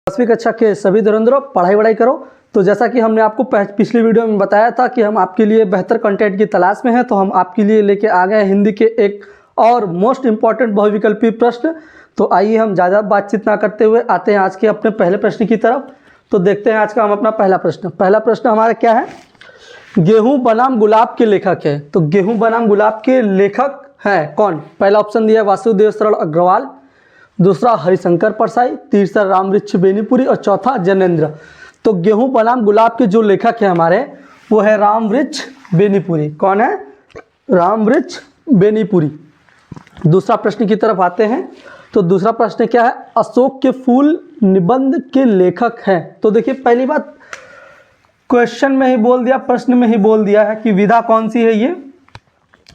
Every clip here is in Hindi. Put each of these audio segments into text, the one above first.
10वीं कक्षा के सभी धुरंधरों पढ़ाई वढ़ाई करो। तो जैसा कि हमने आपको पिछली वीडियो में बताया था कि हम आपके लिए बेहतर कंटेंट की तलाश में हैं, तो हम आपके लिए लेके आ गए हिंदी के एक और मोस्ट इम्पॉर्टेंट बहुविकल्पी प्रश्न। तो आइए हम ज़्यादा बातचीत ना करते हुए आते हैं आज के अपने पहले प्रश्न की तरफ। तो देखते हैं आज का हम अपना पहला प्रश्न हमारा क्या है। गेहूँ बनाम गुलाब के लेखक है। तो गेहूँ बनाम गुलाब के लेखक हैं कौन? पहला ऑप्शन दिया है वासुदेव शरण अग्रवाल, दूसरा हरिशंकर परसाई, तीसरा रामवृक्ष बेनीपुरी और चौथा जैनेन्द्र। तो गेहूं बनाम गुलाब के जो लेखक है हमारे वो है रामवृक्ष बेनीपुरी। कौन है? रामवृक्ष बेनीपुरी। दूसरा प्रश्न की तरफ आते हैं। तो दूसरा प्रश्न क्या है? अशोक के फूल निबंध के लेखक हैं। तो देखिए पहली बात क्वेश्चन में ही बोल दिया, प्रश्न में ही बोल दिया है कि विधा कौन सी है। ये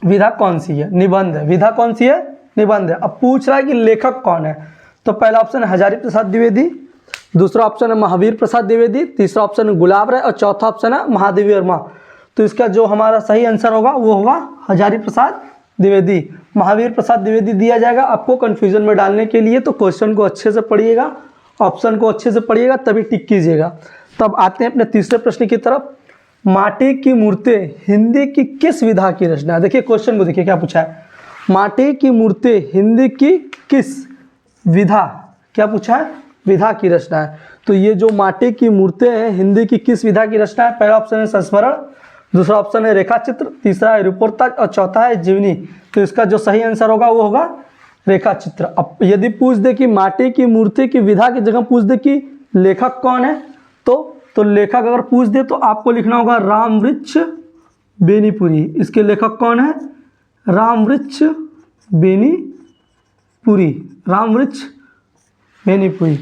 विधा कौन सी है? निबंध है। विधा कौन सी है? निबंध है। अब पूछ रहा है कि लेखक कौन है। तो पहला ऑप्शन है हजारी प्रसाद द्विवेदी, दूसरा ऑप्शन है महावीर प्रसाद द्विवेदी, तीसरा ऑप्शन है गुलाब राय और चौथा ऑप्शन है महादेवी वर्मा। तो इसका जो हमारा सही आंसर होगा वो होगा हजारी प्रसाद द्विवेदी। महावीर प्रसाद द्विवेदी दिया जाएगा आपको कंफ्यूजन में डालने के लिए। तो क्वेश्चन को अच्छे से पढ़िएगा, ऑप्शन को अच्छे से पढ़िएगा, तभी टिक कीजिएगा। तब आते हैं अपने तीसरे प्रश्न की तरफ। माटी की मूर्तें हिंदी की किस विधा की रचना है? देखिए क्वेश्चन को देखिए क्या पूछा है। माटी की मूर्तें हिंदी की किस विधा, क्या पूछा है? विधा की रचना है। तो ये जो माटी की मूर्तें हैं हिंदी की किस विधा की रचना है? पहला ऑप्शन है संस्मरण, दूसरा ऑप्शन है रेखा चित्र, तीसरा है रिपोर्ताज और चौथा है जीवनी। तो इसका जो सही आंसर होगा वो होगा रेखा चित्र। अब यदि पूछ दे कि माटी की मूर्ति की विधा की जगह पूछ दे कि लेखक कौन है, तो लेखक अगर पूछ दे तो आपको लिखना होगा रामवृक्ष बेनीपुरी। इसके लेखक कौन है? रामवृक्ष बेनीपुरी, रामवृक्ष बेनीपुरी।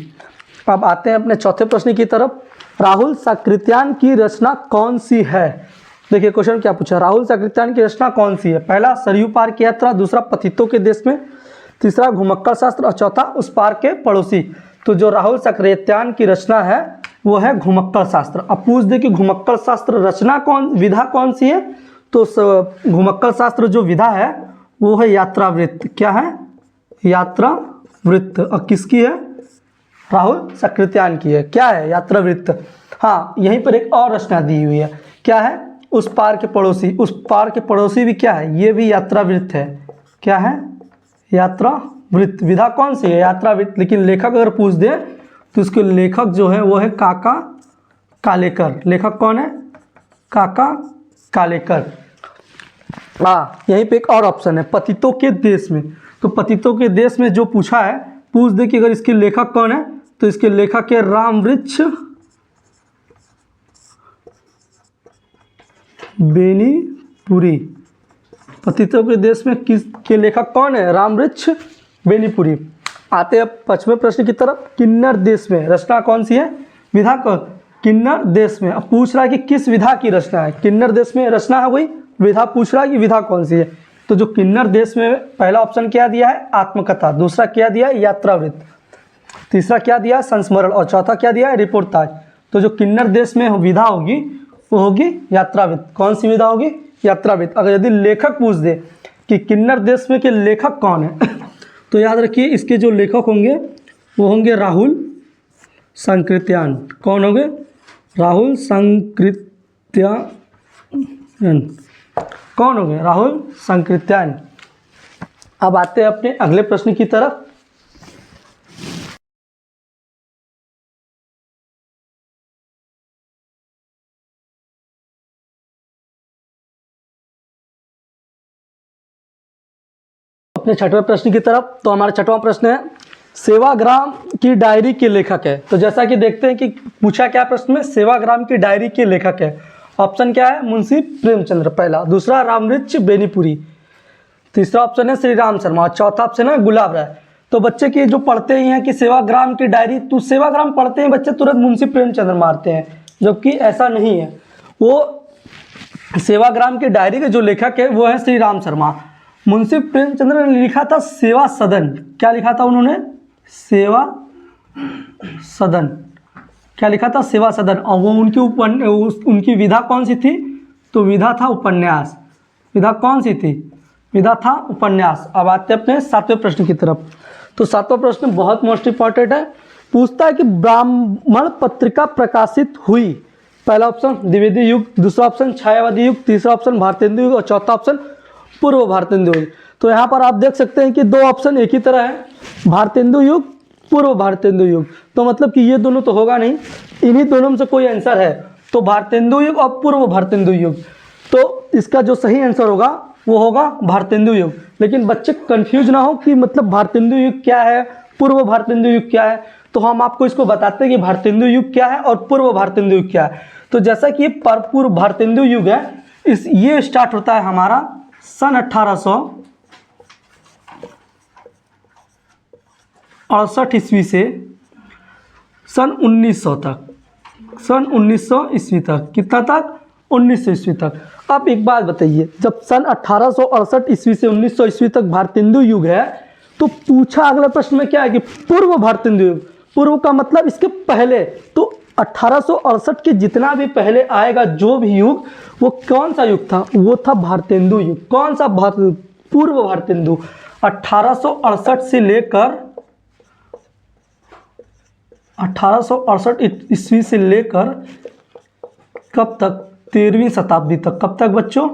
अब आते हैं अपने चौथे प्रश्न की तरफ। राहुल साकृत्यायन की रचना कौन सी है? देखिए क्वेश्चन क्या पूछा। राहुल साकृत्यायन की रचना कौन सी है? पहला सरयू पार की यात्रा, दूसरा पतितों के देश में, तीसरा घुमक्कड़ शास्त्र और चौथा उस पार के पड़ोसी। तो जो राहुल साकृत्यायन की रचना है वो है घुमक्कड़ शास्त्र। अब पूछ दे कि घुमक्कड़ शास्त्र रचना विधा कौन सी है, तो घुमक्कड़ शास्त्र जो विधा है वो है यात्रावृत्त। क्या है? यात्रावृत्त। और किसकी है? राहुल साकृत्यायन की है। क्या है? यात्रावृत्त। हाँ, यहीं पर एक और रचना दी हुई है। क्या है? उस पार के पड़ोसी। उस पार के पड़ोसी भी क्या है? ये भी यात्रावृत्त है। क्या है? यात्रावृत्त। विधा कौन सी है? यात्रावृत्त। लेकिन लेखक अगर पूछ दे तो उसके लेखक जो है वो है काका कालेकर। लेखक कौन है? काका कालेकर। यहीं पे एक और ऑप्शन है पतितों के देश में। तो पतितों के देश में जो पूछा है, पूछ दे कि अगर इसके लेखक कौन है, तो इसके लेखक है रामवृक्ष बेनीपुरी। पतितों के देश में किसके लेखक कौन है? रामवृक्ष बेनीपुरी। आते हैं पांचवें प्रश्न की तरफ। किन्नर देश में रचना कौन सी है? विधा कौन? किन्नर देश में। अब पूछ रहा है कि किस विधा की रचना है। किन्नर देश में रचना है वही विधा पूछ रहा है कि विधा कौन सी है। तो जो किन्नर देश में पहला ऑप्शन क्या दिया है? आत्मकथा, दूसरा क्या दिया है? यात्रावृत्त, तीसरा क्या दिया है? संस्मरण और चौथा क्या दिया है? रिपोर्ताज। तो जो किन्नर देश में विधा होगी वो होगी यात्रावृत्त। कौन सी विधा होगी? यात्रावृत्त। अगर यदि लेखक पूछ दे कि किन्नर देश में के लेखक कौन है तो याद रखिए इसके जो लेखक होंगे वो होंगे राहुल साकृत्यायन। कौन होंगे? राहुल साकृत्यायन। कौन होंगे? राहुल साकृत्यायन। अब आते हैं अपने अगले प्रश्न की तरफ। अपने छठवें प्रश्न की तरफ। तो हमारा छठवां प्रश्न है सेवाग्राम की डायरी के लेखक है। तो जैसा कि देखते हैं कि पूछा क्या प्रश्न में, सेवाग्राम की डायरी के लेखक है। ऑप्शन क्या है? मुंशी प्रेमचंद्र पहला, दूसरा रामवृक्ष बेनीपुरी, तीसरा ऑप्शन है श्री राम शर्मा, चौथा ऑप्शन है गुलाब राय। तो बच्चे की जो पढ़ते ही हैं कि सेवाग्राम की डायरी, तो सेवाग्राम पढ़ते हैं बच्चे तुरंत मुंशी प्रेमचंद्र मारते हैं, जबकि ऐसा नहीं है। वो सेवाग्राम की डायरी के जो लेखक है वो है श्री राम शर्मा। मुंशी प्रेमचंद्र ने लिखा था सेवा सदन। क्या लिखा था उन्होंने? सेवा सदन। क्या लिखा था? सेवा सदन। और वो उनकी विधा कौन सी थी? तो विधा था उपन्यास। विधा कौन सी थी? विधा था उपन्यास। अब आते हैं अपने सातवें प्रश्न की तरफ। तो सातवां प्रश्न बहुत मोस्ट इंपॉर्टेंट है पूछता है कि ब्राह्मण पत्रिका प्रकाशित हुई। पहला ऑप्शन द्विवेदी युग, दूसरा ऑप्शन छायावादी युग, तीसरा ऑप्शन भारतेंदु युग और चौथा ऑप्शन पूर्व भारतेंदु युग। तो यहाँ पर आप देख सकते हैं कि दो ऑप्शन एक ही तरह है, भारतेंदु युग, पूर्व भारतेंदु युग। तो मतलब कि ये दोनों तो होगा नहीं, इन्हीं दोनों में से कोई आंसर है, तो भारतेंदु युग और पूर्व भारतेंदु युग। तो इसका जो सही आंसर होगा वो होगा भारतेंदु युग। लेकिन बच्चे कंफ्यूज ना हो कि मतलब भारतेंदु युग क्या है, पूर्व भारतेंदु युग क्या है। तो हम आपको इसको बताते हैं कि भारतेंदु युग क्या है और पूर्व भारतेंदु युग क्या है। तो जैसा कि पूर्व भारतेंदु युग है, ये स्टार्ट होता है हमारा सन 1868 ईस्वी से सन 1900 तक, सन 1900 ईस्वी तक। कितना तक? 1900 ईस्वी तक। अब एक बात बताइए, जब सन 1868 ईस्वी से 1900 ईस्वी तक भारतेंदु युग है, तो पूछा अगला प्रश्न में क्या है कि पूर्व भारतेंदु युग। पूर्व का मतलब इसके पहले, तो 1868 के जितना भी पहले आएगा जो भी युग, वो कौन सा युग था? वो था भारतेंदु युग। कौन सा? पूर्व भारतेंदु। 1868 से लेकर 1868 ईस्वी से लेकर कब तक? 13वीं शताब्दी तक। कब तक बच्चों?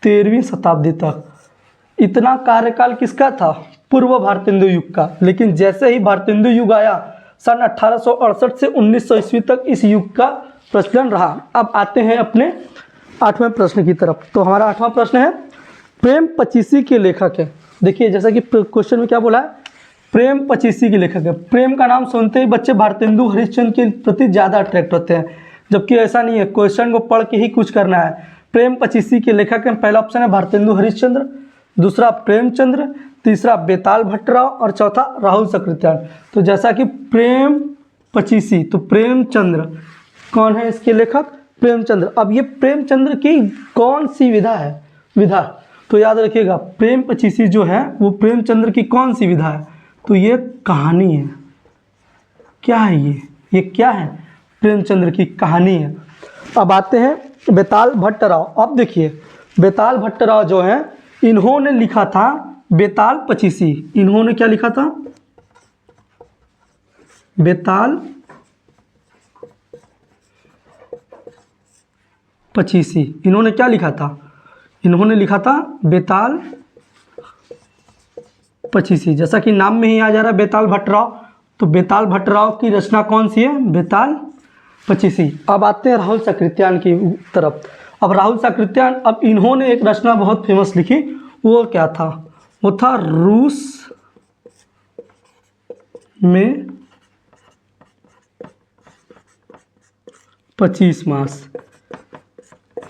13वीं शताब्दी तक। इतना कार्यकाल किसका था? पूर्व भारतेंदु युग का। लेकिन जैसे ही भारतेंदु युग आया, सन 1868 से 1900 ईस्वी तक इस युग का प्रचलन रहा। अब आते हैं अपने 8वें प्रश्न की तरफ। तो हमारा 8वां प्रश्न है, प्रेम पचीसी के लेखक है। देखिए जैसा कि क्वेश्चन में क्या बोला है, प्रेम पचीसी के लेखक है। प्रेम का नाम सुनते ही बच्चे भारतेंदु हरिश्चंद्र के प्रति ज़्यादा अट्रैक्ट होते हैं, जबकि ऐसा नहीं है, क्वेश्चन को पढ़ के ही कुछ करना है। प्रेम पचीसी के लेखक है, पहला ऑप्शन है भारतेंदु हरिश्चंद्र, दूसरा प्रेमचंद्र, तीसरा बेताल भट्टराव और चौथा राहुल सकृत्यान। तो जैसा कि प्रेम पचीसी, तो प्रेमचंद्र कौन है इसके लेखक? प्रेमचंद्र। अब ये प्रेमचंद्र की कौन सी विधा है? विधा। तो याद रखिएगा, प्रेम पचीसी जो है वो प्रेमचंद्र की कौन सी विधा है? तो ये कहानी है। क्या है ये क्या है? प्रेमचंद्र की कहानी है। अब आते हैं बेताल भट्टराव। अब देखिए बेताल भट्टराव जो है, इन्होंने लिखा था बेताल पचीसी। इन्होंने क्या लिखा था? बेताल पचीसी। इन्होंने क्या लिखा था? इन्होंने लिखा था बेताल पचीसी। जैसा कि नाम में ही आ जा रहा है बेताल भट्टराव, तो बेताल भट्टराव की रचना कौन सी है? बेताल पचीसी। अब आते हैं राहुल सकृत्यान की तरफ। अब राहुल सकृत्यान, अब इन्होंने एक रचना बहुत फेमस लिखी, वो क्या था? वो था रूस में 25 मास।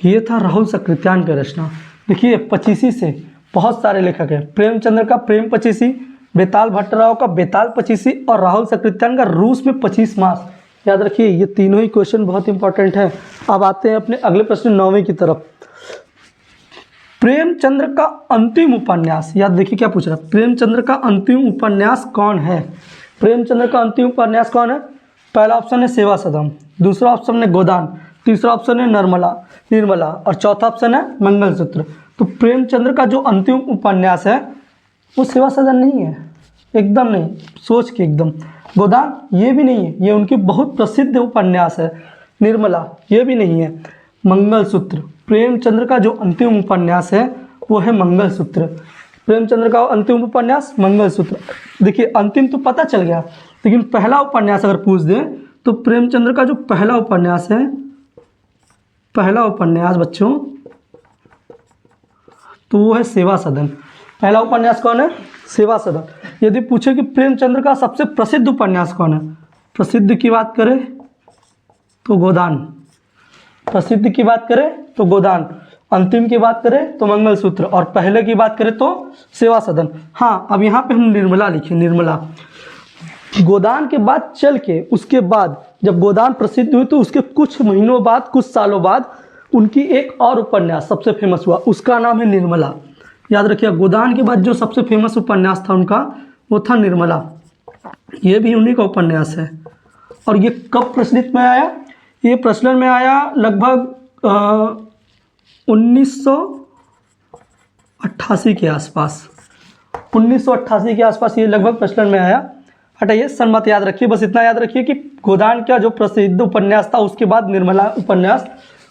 ये था राहुल सकृत्यान की रचना। देखिए पचीसी से बहुत सारे लेखक हैं, प्रेमचंद्र का प्रेम पचीसी, बेताल भट्टराव का बेताल पचीसी और राहुल सकृत्यान का रूस में 25 मास। याद रखिए ये तीनों ही क्वेश्चन बहुत इंपॉर्टेंट है। अब आते हैं अपने अगले प्रश्न 9वें की तरफ। प्रेमचंद्र का अंतिम उपन्यास, याद देखिए क्या पूछ रहा है, प्रेमचंद्र का अंतिम उपन्यास कौन है? प्रेमचंद्र का अंतिम उपन्यास कौन है? पहला ऑप्शन है सेवा सदन, दूसरा ऑप्शन है गोदान, तीसरा ऑप्शन है निर्मला और चौथा ऑप्शन है मंगलसूत्र। तो प्रेमचंद्र का जो अंतिम उपन्यास है वो सेवा सदन नहीं है, एकदम नहीं, सोच के एकदम। गोदान ये भी नहीं है, ये उनकी बहुत प्रसिद्ध उपन्यास है। निर्मला ये भी नहीं है। मंगलसूत्र, प्रेमचंद्र का जो अंतिम उपन्यास है वो है मंगलसूत्र। प्रेमचंद्र का अंतिम उपन्यास मंगलसूत्र। देखिए अंतिम तो पता चल गया, लेकिन पहला उपन्यास अगर पूछ दें तो प्रेमचंद्र का जो पहला उपन्यास है, पहला उपन्यास बच्चों, तो वो है सेवा सदन। पहला उपन्यास कौन है? सेवा सदन। यदि पूछे कि प्रेमचंद्र का सबसे प्रसिद्ध उपन्यास कौन है, प्रसिद्ध की बात करें तो गोदान, प्रसिद्ध की बात करें तो गोदान, अंतिम की बात करें तो मंगलसूत्र और पहले की बात करें तो सेवा सदन। हाँ, अब यहाँ पे हम निर्मला लिखे, निर्मला। गोदान के बाद चल के उसके बाद जब गोदान प्रसिद्ध हुई तो उसके कुछ महीनों बाद, कुछ सालों बाद उनकी एक और उपन्यास सबसे फेमस हुआ, उसका नाम है निर्मला। याद रखिए गोदान के बाद जो सबसे फेमस उपन्यास था उनका वो था निर्मला। ये भी उन्हीं का उपन्यास है। और ये कब प्रचलित में आया? ये प्रचलन में आया लगभग 1988 के आसपास। 1988 के आसपास ये लगभग प्रचलन में आया। हटाइए, सन मत याद रखिए, बस इतना याद रखिए कि गोदान का जो प्रसिद्ध उपन्यास था उसके बाद निर्मला उपन्यास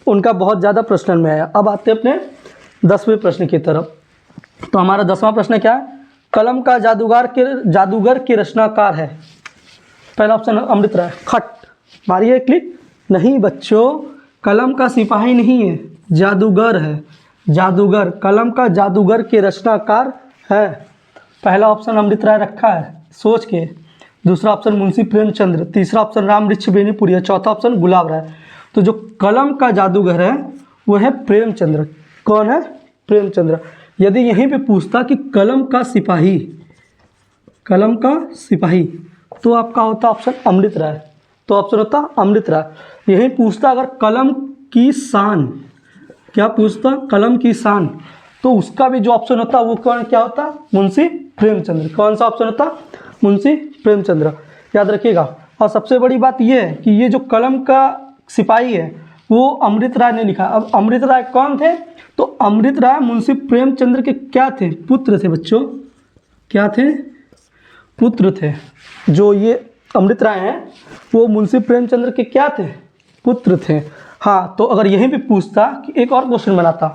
उनका बहुत ज़्यादा प्रश्न में आया। अब आते हैं अपने 10वें प्रश्न की तरफ। तो हमारा 10वां प्रश्न क्या है? कलम का जादूगर के रचनाकार है। पहला ऑप्शन अमृत राय। खट मारिए क्लिक। नहीं बच्चों, कलम का सिपाही नहीं है, जादूगर है। जादूगर, कलम का जादूगर के रचनाकार है। पहला ऑप्शन अमृत राय रखा है सोच के। दूसरा ऑप्शन मुंशी प्रेमचंद्र। तीसरा ऑप्शन रामवृक्ष बेनीपुरी। चौथा ऑप्शन गुलाब राय। तो जो कलम का जादूगर है वो है प्रेमचंद्र। कौन है? प्रेमचंद्र। यदि यहीं पे पूछता कि कलम का सिपाही तो आपका होता ऑप्शन अमृत राय। तो ऑप्शन होता अमृत राय। यहीं पूछता अगर कलम की शान, क्या पूछता? कलम की शान, तो उसका भी जो ऑप्शन होता वो कौन क्या होता? मुंशी प्रेमचंद्र। कौन सा ऑप्शन होता? मुंशी प्रेमचंद्र। याद रखिएगा। और सबसे बड़ी बात ये है कि ये जो कलम का सिपाही है वो अमृत राय ने लिखा। अब अमृत राय कौन थे? तो अमृत राय मुंशी प्रेमचंद्र के क्या थे? पुत्र थे बच्चों। क्या थे? पुत्र थे। जो ये अमृत राय हैं वो मुंशी प्रेमचंद्र के क्या थे? पुत्र थे। हाँ, तो अगर यहीं पे पूछता कि एक और क्वेश्चन बनाता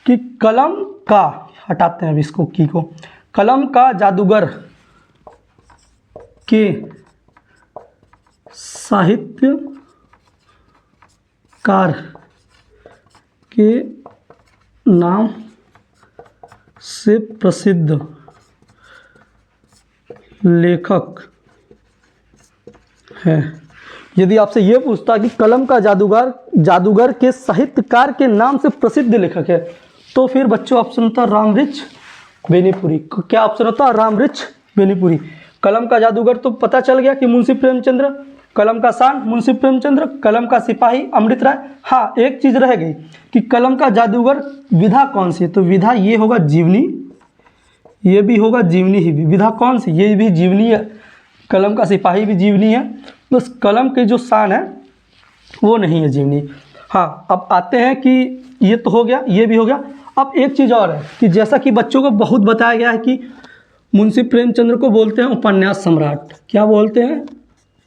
कि कलम का, हटाते हैं अब इसको की को, कलम का जादूगर के साहित्यकार के नाम से प्रसिद्ध लेखक है। यदि आपसे ये पूछता कि कलम का जादूगर के साहित्यकार के नाम से प्रसिद्ध लेखक है, तो फिर बच्चों ऑप्शन होता रामवृक्ष बेनीपुरी। क्या ऑप्शन होता? रामवृक्ष बेनीपुरी। कलम का जादूगर तो पता चल गया कि मुंशी प्रेमचंद्र, कलम का शान मुंशी प्रेमचंद्र, कलम का सिपाही अमृत राय। हाँ, एक चीज़ रह गई कि कलम का जादूगर विधा कौन सी? तो विधा ये होगा जीवनी, ये भी होगा जीवनी ही। विधा कौन सी? ये भी जीवनी है। कलम का सिपाही भी जीवनी है, बस कलम की जो शान है वो नहीं है जीवनी। हाँ, अब आते हैं कि ये तो हो गया, ये भी हो गया। अब एक चीज़ और है कि जैसा कि बच्चों को बहुत बताया गया है कि मुंशी प्रेमचंद्र को बोलते हैं उपन्यास सम्राट। क्या बोलते हैं?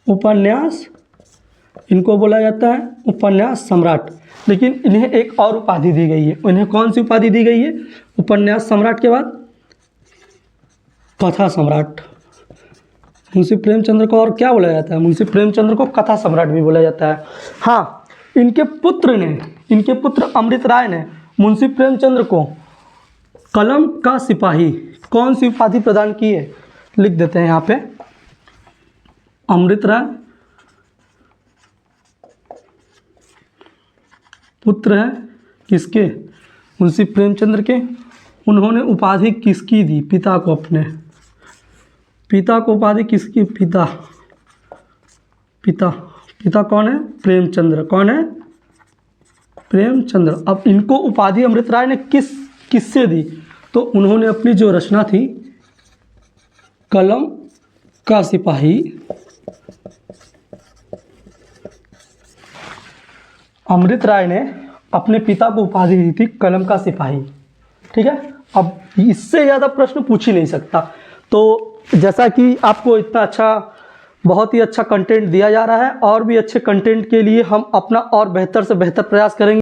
उपन्यास, इनको बोला जाता है उपन्यास सम्राट। लेकिन इन्हें एक और उपाधि दी गई है। इन्हें कौन सी उपाधि दी गई है उपन्यास सम्राट के बाद? कथा सम्राट। मुंशी प्रेमचंद्र को और क्या बोला जाता है? मुंशी प्रेमचंद्र को कथा सम्राट भी बोला जाता है। हाँ, इनके पुत्र अमृत राय ने मुंशी प्रेमचंद्र को कलम का सिपाही कौन सी उपाधि प्रदान की है? लिख देते हैं यहाँ पे। अमृत राय पुत्र है किसके? मुंशी प्रेमचंद्र के। उन्होंने उपाधि किसकी दी? पिता को। अपने पिता को उपाधि किसकी? पिता कौन है? प्रेमचंद्र। कौन है? प्रेमचंद्र। अब इनको उपाधि अमृत राय ने किससे दी? तो उन्होंने अपनी जो रचना थी कलम का सिपाही, अमृत राय ने अपने पिता को उपाधि दी थी कलम का सिपाही। ठीक है, अब इससे ज़्यादा प्रश्न पूछ ही नहीं सकता। तो जैसा कि आपको इतना अच्छा, बहुत ही अच्छा कंटेंट दिया जा रहा है, और भी अच्छे कंटेंट के लिए हम अपना और बेहतर से बेहतर प्रयास करेंगे।